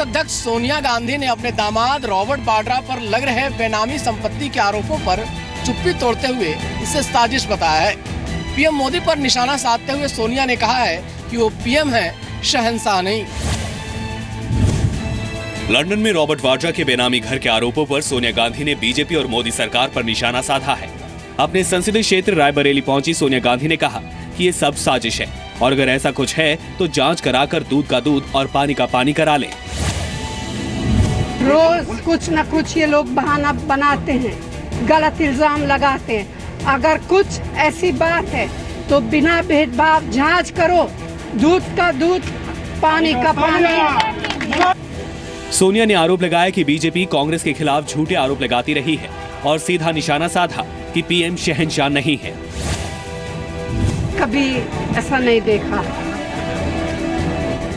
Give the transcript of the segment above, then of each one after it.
कांग्रेस अध्यक्ष सोनिया गांधी ने अपने दामाद रॉबर्ट वाड्रा पर लग रहे बेनामी संपत्ति के आरोपों पर चुप्पी तोड़ते हुए इसे साजिश बताया है। पीएम मोदी पर निशाना साधते हुए सोनिया ने कहा है कि वो पीएम है, शहंशाह नहीं। लंदन में रॉबर्ट वाड्रा के बेनामी घर के आरोपों पर सोनिया गांधी ने बीजेपी और मोदी सरकार पर निशाना साधा है। अपने संसदीय क्षेत्र रायबरेली पहुंची सोनिया गांधी ने कहा कि ये सब साजिश है और अगर ऐसा कुछ है तो जांच कराकर दूध का दूध और पानी का पानी करा लें। रोज कुछ न कुछ ये लोग बहाना बनाते हैं, गलत इल्जाम लगाते हैं। अगर कुछ ऐसी बात है तो बिना भेदभाव जांच करो, दूध का दूध पानी का पानी। सोनिया ने आरोप लगाया कि बीजेपी कांग्रेस के खिलाफ झूठे आरोप लगाती रही है और सीधा निशाना साधा कि पीएम शहंशाह नहीं है। कभी ऐसा नहीं देखा।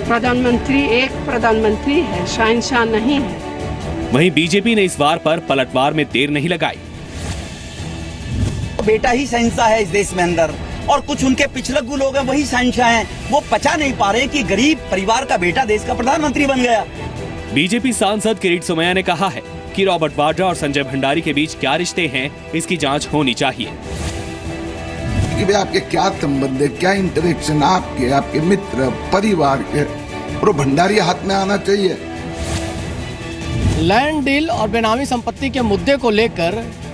प्रधानमंत्री एक प्रधानमंत्री है, शहंशाह नहीं है। वहीं बीजेपी ने इस वार पर पलटवार में देर नहीं लगाई। बेटा ही शहंशाह है इस देश में अंदर, और कुछ उनके पिछलग्गू लोग हैं वही शहंशाह हैं। वो पचा नहीं पा रहे कि गरीब परिवार का बेटा देश का प्रधानमंत्री बन गया। बीजेपी सांसद किरीट सोमैया ने कहा है कि रॉबर्ट वाड्रा और संजय भंडारी के बीच क्या रिश्ते हैं, इसकी जांच होनी चाहिए। कि भाई आपके क्या संबंध है, क्या इंटरेक्शन आपके, आपके मित्र, परिवार के, और भंडारी हाथ में आना चाहिए। लैंड डील और बेनामी संपत्ति के मुद्दे को लेकर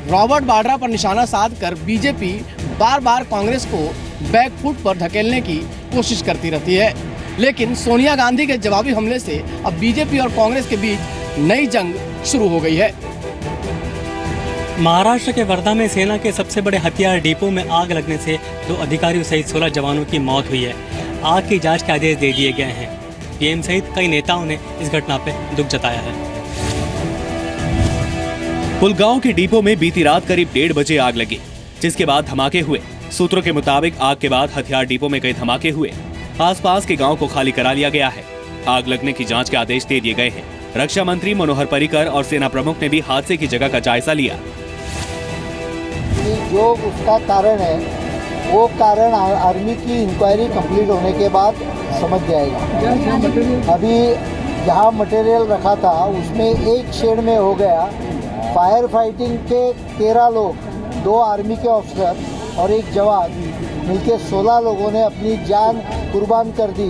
रॉबर्ट वाड्रा पर निशाना साधकर बीजेपी बार बार कांग्रेस को बैकफुट पर धकेलने की कोशिश करती रहती है, लेकिन सोनिया गांधी के जवाबी हमले से अब बीजेपी और कांग्रेस के बीच नई जंग शुरू हो गई है। महाराष्ट्र के वर्धा में सेना के सबसे बड़े हथियार डिपो में आग लगने से 2 अधिकारियों सहित 16 जवानों की मौत हुई है। आग की जांच के आदेश दे दिए गए हैं। पीएम सहित कई नेताओं ने इस घटना पर दुख जताया है। पुलगांव के डिपो में बीती रात करीब 1:30 बजे आग लगी, जिसके बाद धमाके हुए। सूत्रों के मुताबिक आग के बाद हथियार डिपो में कई धमाके हुए। आसपास के गांव को खाली करा लिया गया है। आग लगने की जांच के आदेश दे दिए गए हैं। रक्षा मंत्री मनोहर पर्रिकर और सेना प्रमुख ने भी हादसे की जगह का जायजा लिया। जो उसका कारण है वो कारण आर्मी की इंक्वायरी कंप्लीट होने के बाद समझ जाएगा। अभी जहाँ मटेरियल रखा था उसमें एक शेड में हो गया। फायर फाइटिंग के 13 लोग, 2 आर्मी के ऑफिसर और 1 जवान मिलकर 16 लोगों ने अपनी जान कुर्बान कर दी।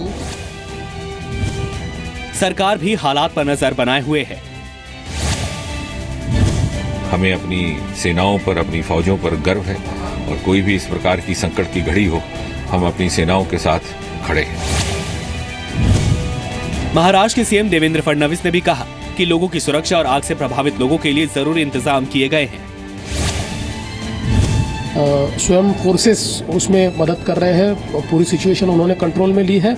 सरकार भी हालात पर नजर बनाए हुए है। हमें अपनी सेनाओं पर, अपनी फौजों पर गर्व है और कोई भी इस प्रकार की संकट की घड़ी हो, हम अपनी सेनाओं के साथ खड़े हैं। महाराष्ट्र के सीएम देवेंद्र फडणवीस ने भी कहा कि लोगों की सुरक्षा और आग से प्रभावित लोगों के लिए जरूरी इंतजाम किए गए हैं। स्वयं फोर्सेस उसमें मदद कर रहे हैं। पूरी सिचुएशन उन्होंने कंट्रोल में ली है।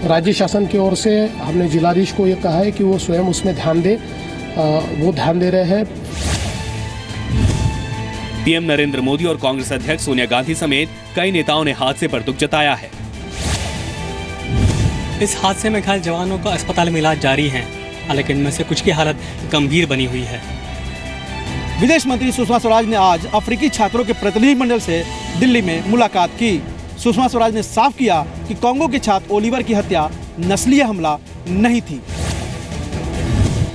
राज्य शासन की ओर से हमने जिलाधीश को ये कहा है कि वो स्वयं उसमें ध्यान दे, वो ध्यान दे रहे हैं। पीएम नरेंद्र मोदी और कांग्रेस अध्यक्ष सोनिया गांधी समेत कई नेताओं ने हादसे पर दुख जताया है। इस हादसे में घायल जवानों का अस्पताल में इलाज जारी है, लेकिन इनमें से कुछ की हालत गंभीर बनी हुई है। विदेश मंत्री सुषमा स्वराज ने आज अफ्रीकी छात्रों के प्रतिनिधिमंडल से दिल्ली में मुलाकात की। सुषमा स्वराज ने साफ किया कि कांगो के छात्र ओलिवर की हत्या नस्लीय हमला नहीं थी।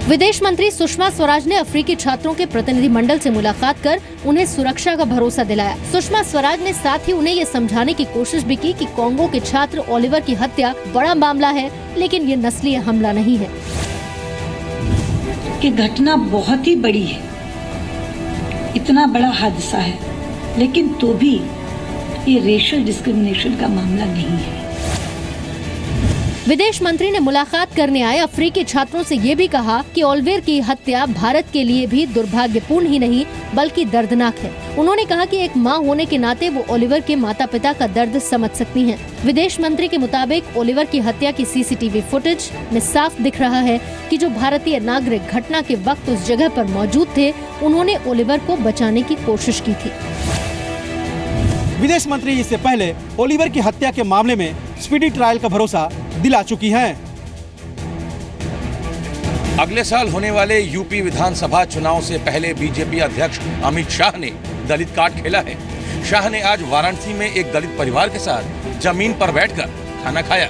विदेश मंत्री सुषमा स्वराज ने अफ्रीकी छात्रों के प्रतिनिधिमंडल से मुलाकात कर उन्हें सुरक्षा का भरोसा दिलाया। सुषमा स्वराज ने साथ ही उन्हें ये समझाने की कोशिश भी की कि कांगो के छात्र ओलिवर की हत्या बड़ा मामला है, लेकिन ये नस्लीय हमला नहीं है। ये घटना बहुत ही बड़ी है, इतना बड़ा हादसा है, लेकिन तो भी ये रेशियल डिस्क्रिमिनेशन का मामला नहीं है। विदेश मंत्री ने मुलाकात करने आए अफ्रीकी छात्रों से ये भी कहा कि ओलिवर की हत्या भारत के लिए भी दुर्भाग्यपूर्ण ही नहीं बल्कि दर्दनाक है। उन्होंने कहा कि एक मां होने के नाते वो ओलिवर के माता पिता का दर्द समझ सकती हैं। विदेश मंत्री के मुताबिक ओलिवर की हत्या की सीसीटीवी फुटेज में साफ दिख रहा है कि जो भारतीय नागरिक घटना के वक्त उस जगह पर मौजूद थे, उन्होंने ओलिवर को बचाने की कोशिश की थी। विदेश मंत्री इससे पहले ओलिवर की हत्या के मामले में स्पीडी ट्रायल का भरोसा दिला चुकी हैं। अगले साल होने वाले यूपी विधानसभा चुनाव से पहले बीजेपी अध्यक्ष अमित शाह ने दलित कार्ड खेला है। शाह ने आज वाराणसी में एक दलित परिवार के साथ जमीन पर बैठकर खाना खाया।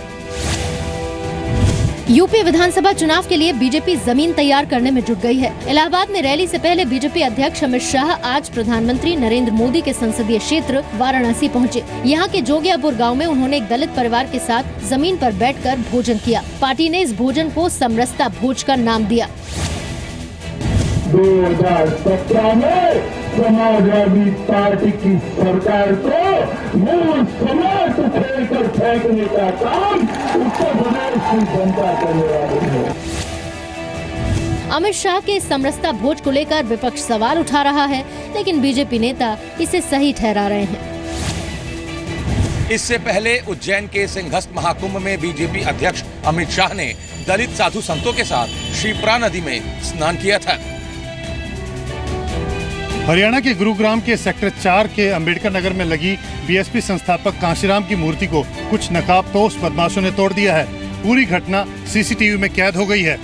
यूपी विधानसभा चुनाव के लिए बीजेपी जमीन तैयार करने में जुट गई है। इलाहाबाद में रैली से पहले बीजेपी अध्यक्ष अमित शाह आज प्रधानमंत्री नरेंद्र मोदी के संसदीय क्षेत्र वाराणसी पहुंचे। यहां के जोगियापुर गांव में उन्होंने एक दलित परिवार के साथ जमीन पर बैठकर भोजन किया। पार्टी ने इस भोजन को समरसता भोज का नाम दिया। 2017 में समाजवादी पार्टी की सरकार को मूल समाज उखेड़कर फेंकने का काम उत्तर प्रदेश की जनता करने वाली है। अमित शाह के समरसता भोज को लेकर विपक्ष सवाल उठा रहा है, लेकिन बीजेपी नेता इसे सही ठहरा रहे हैं। इससे पहले उज्जैन के सिंहस्थ महाकुंभ में बीजेपी अध्यक्ष अमित शाह ने दलित साधु संतों के साथ शिप्रा नदी में स्नान किया था। हरियाणा के गुरुग्राम के सेक्टर 4 के अंबेडकर नगर में लगी बीएसपी संस्थापक कांशीराम की मूर्ति को कुछ नकाबपोश बदमाशों ने तोड़ दिया है। पूरी घटना सीसीटीवी में कैद हो गई है।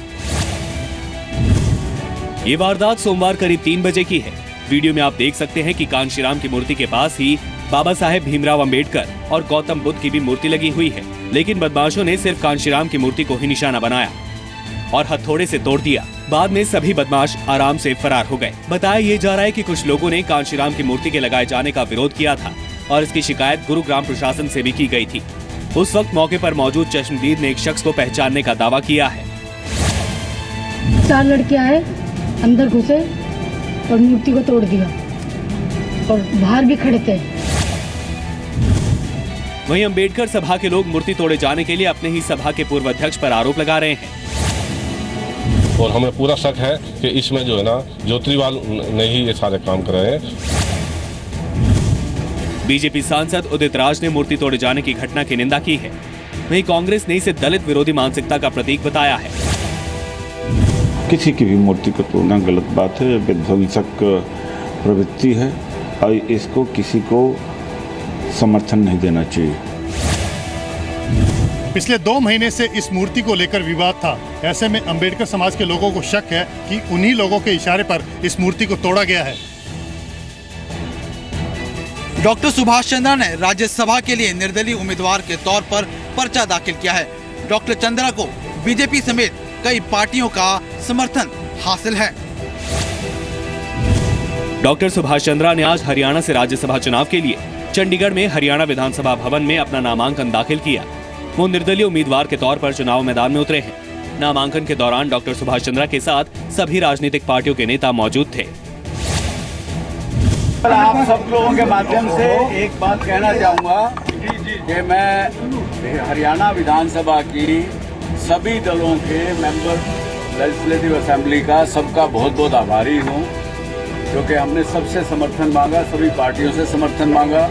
ये वारदात सोमवार करीब 3 बजे की है। वीडियो में आप देख सकते हैं कि कांशीराम की मूर्ति के पास ही बाबा साहेब भीमराव अंबेडकर और गौतम बुद्ध की भी मूर्ति लगी हुई है, लेकिन बदमाशों ने सिर्फ कांशीराम की मूर्ति को ही निशाना बनाया और हथौड़े से तोड़ दिया। बाद में सभी बदमाश आराम से फरार हो गए। बताया ये जा रहा है कि कुछ लोगों ने कांशीराम की मूर्ति के लगाए जाने का विरोध किया था और इसकी शिकायत गुरुग्राम प्रशासन से भी की गई थी। उस वक्त मौके पर मौजूद चश्मदीद ने एक शख्स को पहचानने का दावा किया है। 4 लड़के आए, अंदर घुसे और मूर्ति को तोड़ दिया और बाहर भी खड़े थे। वहीं अंबेडकर सभा के लोग मूर्ति तोड़े जाने के लिए अपने ही सभा के पूर्व अध्यक्ष पर आरोप लगा रहे हैं और हमें पूरा शक है कि इसमें जो है ना ज्योतिवाल ने ही ये सारे काम करे हैं। बीजेपी सांसद उदित राज ने मूर्ति तोड़े जाने की घटना की निंदा की है। वहीं कांग्रेस ने इसे दलित विरोधी मानसिकता का प्रतीक बताया है। किसी की भी मूर्ति को तोड़ना गलत बात है, विध्वंसक प्रवृत्ति है और इसको किसी को समर्थन नहीं देना चाहिए। पिछले 2 महीने से इस मूर्ति को लेकर विवाद था। ऐसे में अंबेडकर समाज के लोगों को शक है कि उन्हीं लोगों के इशारे पर इस मूर्ति को तोड़ा गया है। डॉक्टर सुभाष चंद्रा ने राज्यसभा के लिए निर्दलीय उम्मीदवार के तौर पर पर्चा दाखिल किया है। डॉक्टर चंद्रा को बीजेपी समेत कई पार्टियों का समर्थन हासिल है। डॉक्टर सुभाष चंद्रा ने आज हरियाणा से राज्यसभा चुनाव के लिए चंडीगढ़ में हरियाणा विधानसभा भवन में अपना नामांकन दाखिल किया। वो निर्दलीय उम्मीदवार के तौर पर चुनाव मैदान में उतरे हैं। नामांकन के दौरान डॉक्टर सुभाष चंद्रा के साथ सभी राजनीतिक पार्टियों के नेता मौजूद थे। आप सब लोगों के माध्यम से एक बात कहना चाहूँगा कि मैं हरियाणा विधानसभा की सभी दलों के मेंबर लेजिस्लेटिव असेंबली का सबका बहुत बहुत आभारी हूँ, क्योंकि हमने सबसे समर्थन मांगा, सभी पार्टियों से समर्थन मांगा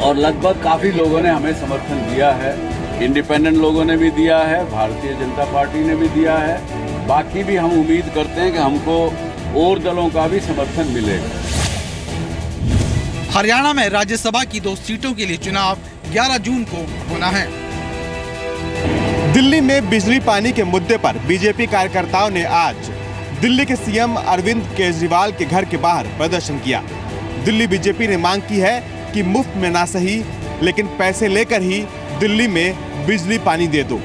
और लगभग काफ़ी लोगों ने हमें समर्थन दिया है। इंडिपेंडेंट लोगों ने भी दिया है, भारतीय जनता पार्टी ने भी दिया है। बाकी भी हम उम्मीद करते हैं कि हमको और दलों का भी समर्थन मिलेगा। हरियाणा में राज्यसभा की 2 सीटों के लिए चुनाव 11 जून को होना है। दिल्ली में बिजली पानी के मुद्दे पर बीजेपी कार्यकर्ताओं ने आज दिल्ली के सीएम अरविंद केजरीवाल के घर के बाहर प्रदर्शन किया। दिल्ली बीजेपी ने मांग की है कि मुफ्त में ना सही लेकिन पैसे लेकर ही दिल्ली में बिजली पानी दे दो।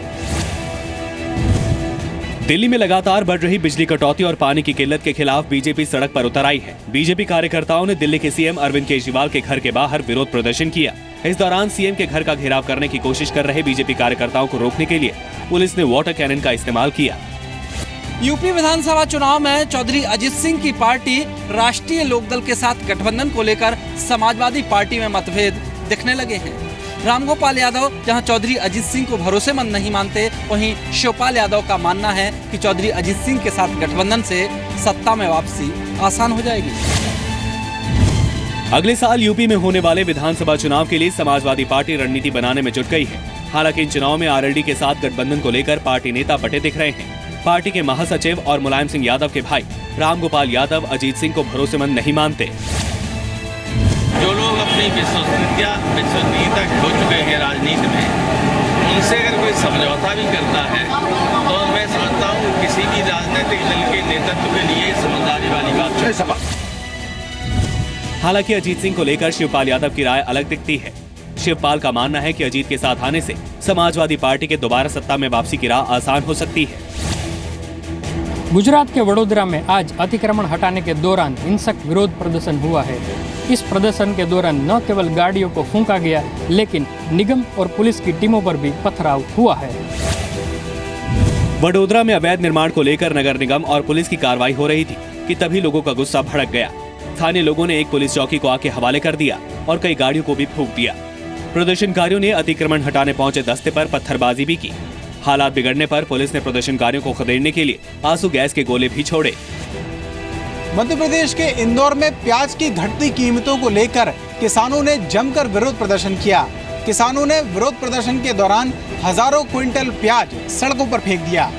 दिल्ली में लगातार बढ़ रही बिजली कटौती और पानी की किल्लत के खिलाफ बीजेपी सड़क पर उतर आई है। बीजेपी कार्यकर्ताओं ने दिल्ली के सीएम अरविंद केजरीवाल के घर के बाहर विरोध प्रदर्शन किया। इस दौरान सीएम के घर का घेराव करने की कोशिश कर रहे बीजेपी कार्यकर्ताओं को रोकने के लिए पुलिस ने वाटर कैनन का इस्तेमाल किया। यूपी विधानसभा चुनाव में चौधरी अजीत सिंह की पार्टी राष्ट्रीय लोकदल के साथ गठबंधन को लेकर समाजवादी पार्टी में मतभेद दिखने लगे हैं। रामगोपाल यादव जहां चौधरी अजीत सिंह को भरोसेमंद नहीं मानते, वहीं शिवपाल यादव का मानना है कि चौधरी अजीत सिंह के साथ गठबंधन से सत्ता में वापसी आसान हो जाएगी। अगले साल यूपी में होने वाले विधानसभा चुनाव के लिए समाजवादी पार्टी रणनीति बनाने में जुट गई है। हालांकि इन चुनाव में आरएलडी के साथ गठबंधन को लेकर पार्टी नेता बटे दिख रहे हैं। पार्टी के महासचिव और मुलायम सिंह यादव के भाई रामगोपाल यादव अजीत सिंह को भरोसेमंद नहीं मानते। जो लोग अपनी विश्वसनीयता खो चुके हैं राजनीति में, उनसे अगर कोई समझौता भी करता है तो मैं समझता हूँ किसी भी राजनीतिक दल के नेतृत्व के लिए समझदारी वाली बात है। हालांकि अजीत सिंह को लेकर शिवपाल यादव की राय अलग दिखती है। शिवपाल का मानना है कि अजीत के साथ आने से समाजवादी पार्टी के दोबारा सत्ता में वापसी की राह आसान हो सकती है। गुजरात के वडोदरा में आज अतिक्रमण हटाने के दौरान हिंसक विरोध प्रदर्शन हुआ है। इस प्रदर्शन के दौरान न केवल गाड़ियों को फूंका गया, लेकिन निगम और पुलिस की टीमों पर भी पथराव हुआ है। वडोदरा में अवैध निर्माण को लेकर नगर निगम और पुलिस की कार्रवाई हो रही थी कि तभी लोगों का गुस्सा भड़क गया। स्थानीय लोगों ने एक पुलिस चौकी को आके हवाले कर दिया और कई गाड़ियों को भी फूंक दिया। प्रदर्शनकारियों ने अतिक्रमण हटाने पहुंचे दस्ते पर पत्थरबाजी भी की। हालात बिगड़ने पर पुलिस ने प्रदर्शनकारियों को खदेड़ने के लिए आंसू गैस के गोले भी छोड़े। मध्य प्रदेश के इंदौर में प्याज की घटती कीमतों को लेकर किसानों ने जमकर विरोध प्रदर्शन किया। किसानों ने विरोध प्रदर्शन के दौरान हजारों क्विंटल प्याज सड़कों पर फेंक दिया।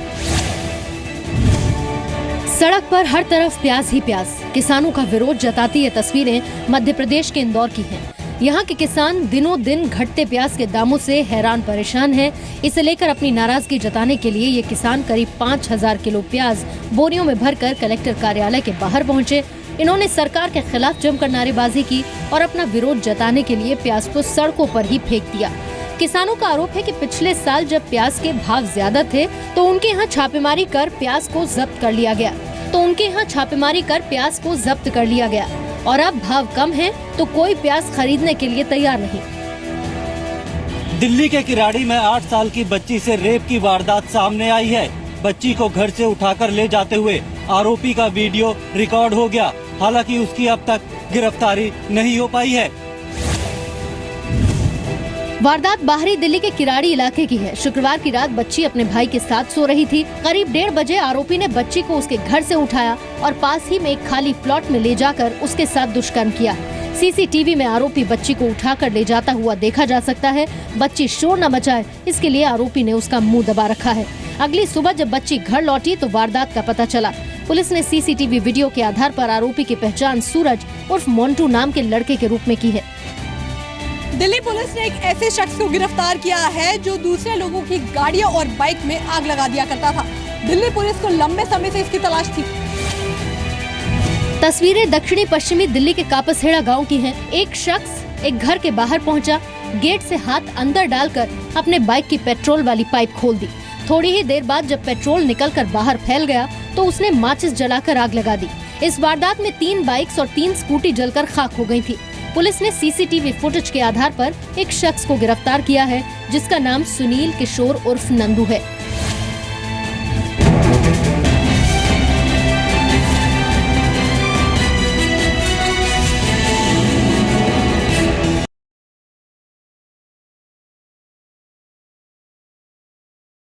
सड़क पर हर तरफ प्याज ही प्याज। किसानों का विरोध जताती ये तस्वीरें मध्य प्रदेश के इंदौर की हैं। यहाँ के किसान दिनों दिन घटते प्याज के दामों से हैरान परेशान हैं। इसे लेकर अपनी नाराजगी जताने के लिए ये किसान करीब 5000 किलो प्याज बोरियों में भरकर कलेक्टर कार्यालय के बाहर पहुँचे। इन्होंने सरकार के खिलाफ जमकर नारेबाजी की और अपना विरोध जताने के लिए प्याज को सड़कों पर ही फेंक दिया। किसानों का आरोप है कि पिछले साल जब प्याज के भाव ज्यादा थे तो उनके यहाँ छापेमारी कर प्याज को जब्त कर लिया गया और अब भाव कम है तो कोई प्याज खरीदने के लिए तैयार नहीं। दिल्ली के किराड़ी में 8 साल की बच्ची से रेप की वारदात सामने आई है। बच्ची को घर से उठाकर ले जाते हुए आरोपी का वीडियो रिकॉर्ड हो गया। हालांकि उसकी अब तक गिरफ्तारी नहीं हो पाई है। वारदात बाहरी दिल्ली के किराड़ी इलाके की है। शुक्रवार की रात बच्ची अपने भाई के साथ सो रही थी। करीब 1:30 बजे आरोपी ने बच्ची को उसके घर से उठाया और पास ही में एक खाली प्लॉट में ले जाकर उसके साथ दुष्कर्म किया। सीसीटीवी में आरोपी बच्ची को उठाकर ले जाता हुआ देखा जा सकता है। बच्ची शोर न मचाए इसके लिए आरोपी ने उसका मुंह दबा रखा है। अगली सुबह जब बच्ची घर लौटी तो वारदात का पता चला। पुलिस ने सीसीटीवी वीडियो के आधार पर आरोपी की पहचान सूरज उर्फ मोन्टू नाम के लड़के के रूप में की है। दिल्ली पुलिस ने एक ऐसे शख्स को गिरफ्तार किया है जो दूसरे लोगों की गाड़ियों और बाइक में आग लगा दिया करता था। दिल्ली पुलिस को लंबे समय से इसकी तलाश थी। तस्वीरें दक्षिणी पश्चिमी दिल्ली के कापसहेड़ा गांव की हैं। एक शख्स एक घर के बाहर पहुंचा, गेट से हाथ अंदर डालकर अपने बाइक की पेट्रोल वाली पाइप खोल दी। थोड़ी ही देर बाद जब पेट्रोल निकलकर बाहर फैल गया तो उसने माचिस जलाकर आग लगा दी। इस वारदात में 3 बाइक्स और 3 स्कूटी जलकर खाक हो गई थी। पुलिस ने सीसीटीवी फुटेज के आधार पर एक शख्स को गिरफ्तार किया है जिसका नाम सुनील किशोर उर्फ नंदू है।